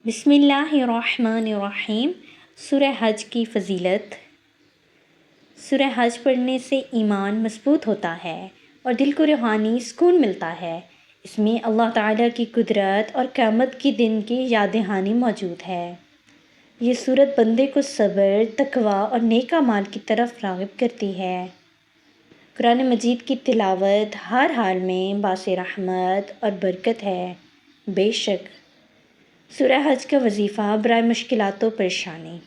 बिस्मिल्लाहिर्रहमानिर्रहीम। सूरह हज की फ़जीलत। सूरह हज पढ़ने से ईमान मज़बूत होता है और दिल को रूहानी सुकून मिलता है। इसमें अल्लाह ताला की कुदरत और क़यामत के दिन की याद दहानी मौजूद है। ये सूरत बंदे को सब्र, तक़वा और नेक अमाल की तरफ राग़िब करती है। कुरान मजीद की तिलावत हर हाल में बासे रहमत और बरकत है। बेशक सूरह हज का वजीफ़ा बराए मुश्किलात व परेशानी।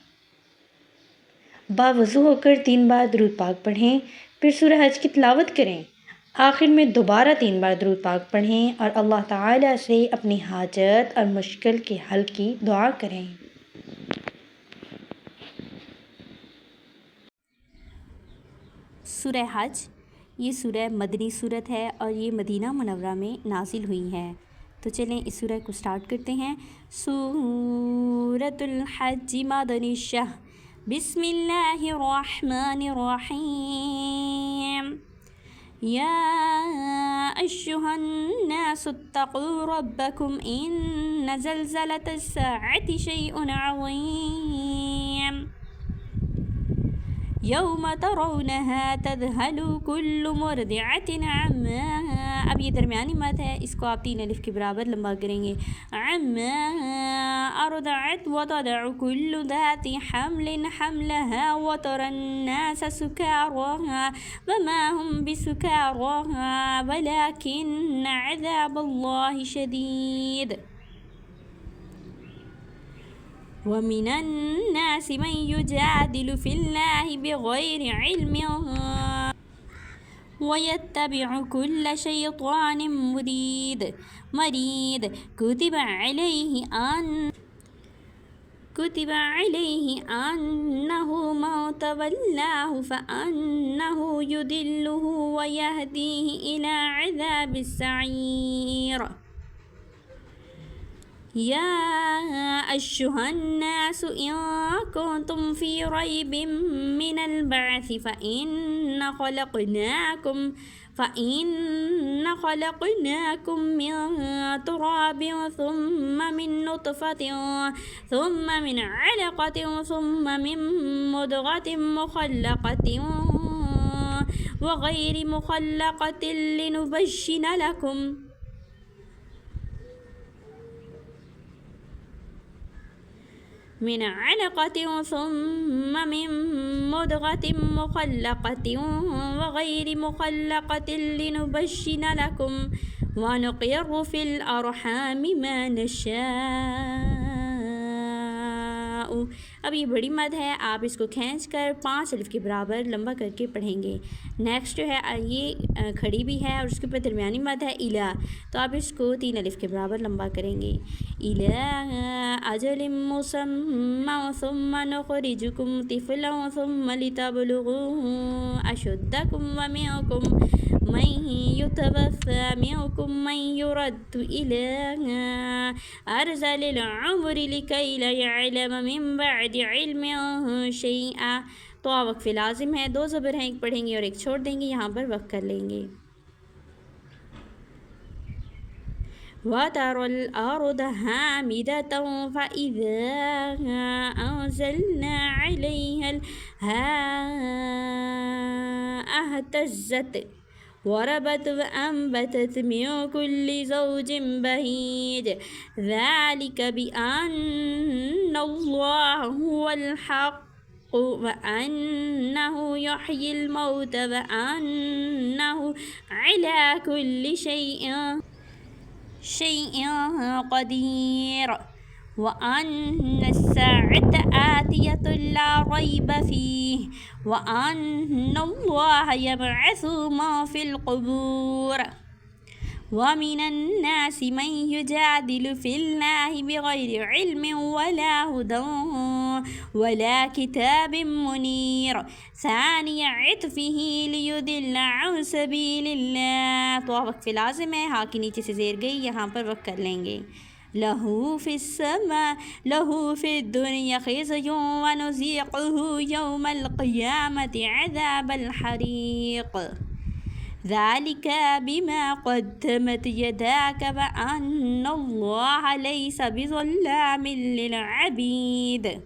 बावज़ू होकर 3 बार दुरूद पाक पढ़ें, फिर सूरह हज की तिलावत करें। आखिर में दोबारा 3 बार दुरूद पाक पढ़ें और अल्लाह ताला से अपनी हाजत और मुश्किल के हल की दुआ करें। सूरह हज ये सूरह मदनी सूरत है और ये मदीना मुनव्वरा में नाजिल हुई है। तो चलें इस सूरह को स्टार्ट करते हैं। सूरतुल हज मदनी शह। बिस्मिल्लाहिर्रहमानिर्रहीम। या अय्युहन्नासुत्तक़ू रब्बकुम इन्न ज़लज़लतस्साअति शैउन अज़ीम। यौम तरौनहा तज़हलु कुल्लु मुर्दिअतिन अम्मा। अब ये दरमियानी मद है, इसको आप 3 अलिफ के बराबर लंबा करेंगे। अम्मा अरदअत व तदअु कुल्लु ज़ाति हम्लिन हम्लहा व तरन्नास सुकारा वमा हुम बिसुकारा वलाकिन्न अज़ाबल्लाहि शदीद। वमिनन्नासि मन युजादिलु फिल्लाहि बिगैरि इल्मिन वयत्तबिअ कुल्ल शैतानिन मरीद। कुतिब अलैहि अन्नहु मन तवल्लाहु फअन्नहु युदिल्लुहु व यहदीहि इला अज़ाबिस सईर। या अय्युहन्नासु इन कुंतुम फी रैबिम मिनल बअसि फ़इन्ना ख़लक़नाकुम मिन तुराबिन थुम्मा मिन नुतफ़तिन थुम्मा मिन अलक़तिन थुम्मा मिन मुद्ग़तिन मुख़ल्लक़तिन व गैरि मुख़ल्लक़तिन लिनुबय्यिन लकुम। मिन अलक़तिन सुम्मा मिन मुद्ग़तिन मुख़ल्लक़तिन व गैरि मुख़ल्लक़तिन लिनुबय्यिन लकुम व नुक़िर्रु फ़िल अर्हामि मा नशाअ। अब ये बड़ी मद है, आप इसको खींच कर 5 अलिफ के बराबर लंबा करके पढ़ेंगे। नेक्स्ट जो है ये खड़ी भी है और उसके ऊपर दरमियानी मद है इला, तो आप इसको 3 अलिफ के बराबर लंबा करेंगे। इला अजलिम मुसम्मा सुम्मा नुख़रिजुकुम तिफ़लन सुम्मा लितबलुगू अशुद्दकुम व मिनकुम मन युतवफ़्फ़ा मिनकुम मन युरद्दु इला अर्ज़लिल उम्रि लिकै ला यअलम मिन बअदि इल्मिन शैअ। तो वक़्फ़ लाज़िम है, 2 ज़बर हैं, एक पढ़ेंगे और एक छोड़ देंगे, यहाँ पर वक़्फ़ कर लेंगे। वतरल अर्द हामिदतन फ़इज़ा अंज़लना अलैहल माअ इह्तज़्ज़त वरबत वअंबतत मिन कुल्लि ज़ौजिन बहीज। ज़ालिक बिअन्नल्लाह हुवल हक़्क़ु व अन्नहु युह्यिल मौता व अन्नहु अला कुल्लि शैइन क़दीर व अन्नस्साअत आतियतुन ला रैब फ़ीह व अन्नल्लाह यबअसु मन फ़िल क़ुबूर। व मिनन्नासि मन युजादिलु फ़िल्लाहि बिगैरि इल्मिन वला हुदन वला किताबिन मुनीर। सानिय इत्फ़िही लियुदिल्ल अन सबीलिल्लाह। तो वक़्फ़ लाज़िम है, हाँ के नीचे से ज़ेर गई, यहाँ पर वक़्फ़ कर लेंगे। लहू फ़िद्दुनिया ख़िज़्युन व नुज़ीक़ुहु यौमल क़ियामति अज़ाबल हरीक़। ذلك بما قدمت يداك وأن الله ليس بظلام للعبيد.